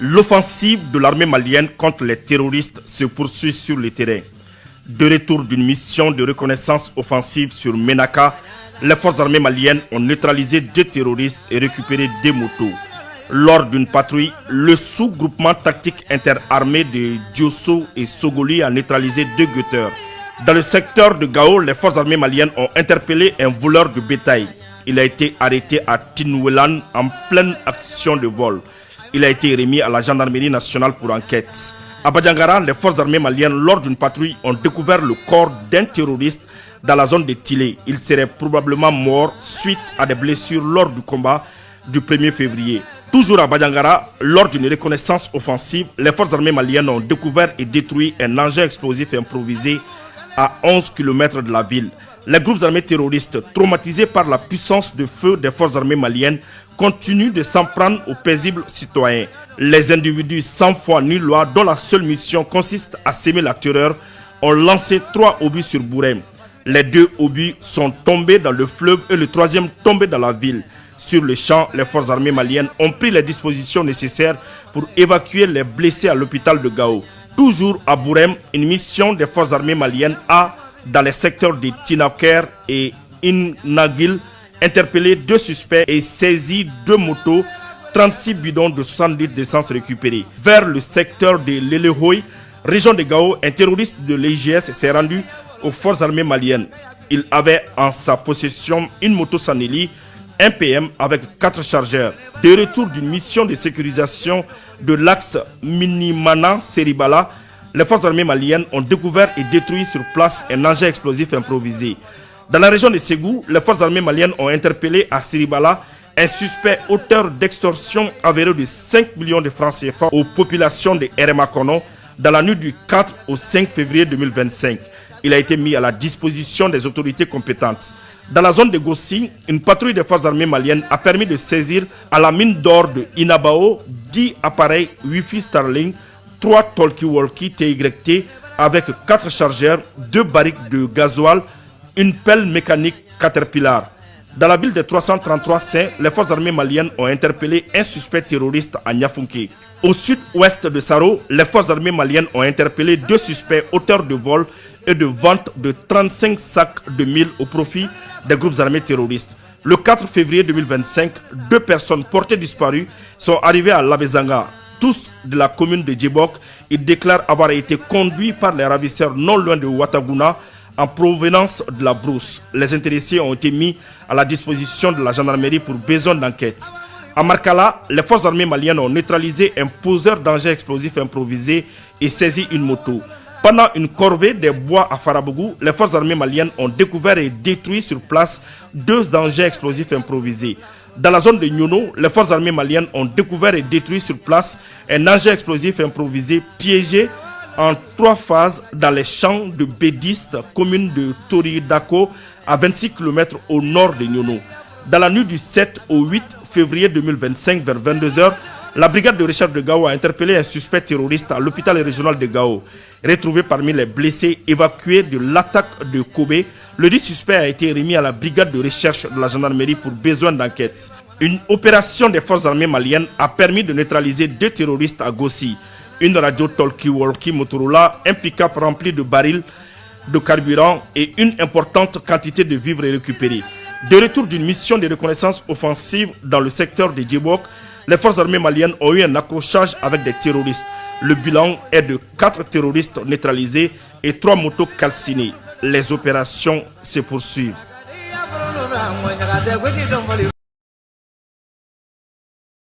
L'offensive de l'armée malienne contre les terroristes se poursuit sur le terrain. De retour d'une mission de reconnaissance offensive sur Ménaka, les forces armées maliennes ont neutralisé 2 terroristes et récupéré 2 motos. Lors d'une patrouille, le sous-groupement tactique interarmé de Diosso et Sogoli a neutralisé 2 guetteurs. Dans le secteur de Gao, les forces armées maliennes ont interpellé un voleur de bétail. Il a été arrêté à Tinouelan en pleine action de vol. Il a été remis à la gendarmerie nationale pour enquête. À Badjangara, les forces armées maliennes, lors d'une patrouille, ont découvert le corps d'un terroriste dans la zone de Tilé. Il serait probablement mort suite à des blessures lors du combat du 1er février. Toujours à Badjangara, lors d'une reconnaissance offensive, les forces armées maliennes ont découvert et détruit un engin explosif improvisé à 11 km de la ville. Les groupes armés terroristes, traumatisés par la puissance de feu des forces armées maliennes, continuent de s'en prendre aux paisibles citoyens. Les individus sans foi ni loi, dont la seule mission consiste à semer la terreur, ont lancé 3 obus sur Bourem. Les 2 obus sont tombés dans le fleuve et le 3e tombé dans la ville. Sur le champ, les forces armées maliennes ont pris les dispositions nécessaires pour évacuer les blessés à l'hôpital de Gao. Toujours à Bourem, une mission des forces armées maliennes a, dans les secteurs de Tinaker et Innagil, interpellé 2 suspects et saisi 2 motos, 36 bidons de 70 litres d'essence récupérés. Vers le secteur de Lelehoy, région de Gao, un terroriste de l'IGS s'est rendu aux forces armées maliennes. Il avait en sa possession une moto Saneli, un PM avec 4 chargeurs. De retour d'une mission de sécurisation de l'axe Minimana-Seribala, les forces armées maliennes ont découvert et détruit sur place un engin explosif improvisé. Dans la région de Ségou, les forces armées maliennes ont interpellé à Seribala un suspect auteur d'extorsion avéré de 5 millions de francs CFA aux populations de Eremakono dans la nuit du 4 au 5 février 2025. Il a été mis à la disposition des autorités compétentes. Dans la zone de Gossi, une patrouille des forces armées maliennes a permis de saisir à la mine d'or de Inabao 10 appareils Wi-Fi Starlink, 3 talkie-walkie TYT avec 4 chargeurs, 2 barriques de gasoil, une pelle mécanique Caterpillar. Dans la ville de 333 Saint, les forces armées maliennes ont interpellé un suspect terroriste à Niafunké. Au sud-ouest de Saro, les forces armées maliennes ont interpellé 2 suspects auteurs de vol et de vente de 35 sacs de mil au profit des groupes armés terroristes. Le 4 février 2025, 2 personnes portées disparues sont arrivées à Labezanga, tous de la commune de Djibok. Ils déclarent avoir été conduits par les ravisseurs non loin de Ouattaguna en provenance de la brousse. Les intéressés ont été mis à la disposition de la gendarmerie pour besoin d'enquête. À Markala, les forces armées maliennes ont neutralisé un poseur d'engins explosifs improvisé et saisi une moto. Pendant une corvée des bois à Farabougou, les forces armées maliennes ont découvert et détruit sur place 2 engins explosifs improvisés. Dans la zone de Nyono, les forces armées maliennes ont découvert et détruit sur place un engin explosif improvisé piégé en 3 phases dans les champs de Bédiste, commune de Toridako, à 26 km au nord de Nyono. Dans la nuit du 7 au 8 février 2025, vers 22 h, la brigade de recherche de Gao a interpellé un suspect terroriste à l'hôpital régional de Gao. Retrouvé parmi les blessés évacués de l'attaque de Kobe, le dit suspect a été remis à la brigade de recherche de la gendarmerie pour besoin d'enquête. Une opération des forces armées maliennes a permis de neutraliser 2 terroristes à Gossi. Une radio talkie-walkie Motorola, un pick-up rempli de barils de carburant et une importante quantité de vivres récupérés. De retour d'une mission de reconnaissance offensive dans le secteur de Djibok, les forces armées maliennes ont eu un accrochage avec des terroristes. Le bilan est de 4 terroristes neutralisés et 3 motos calcinées. Les opérations se poursuivent.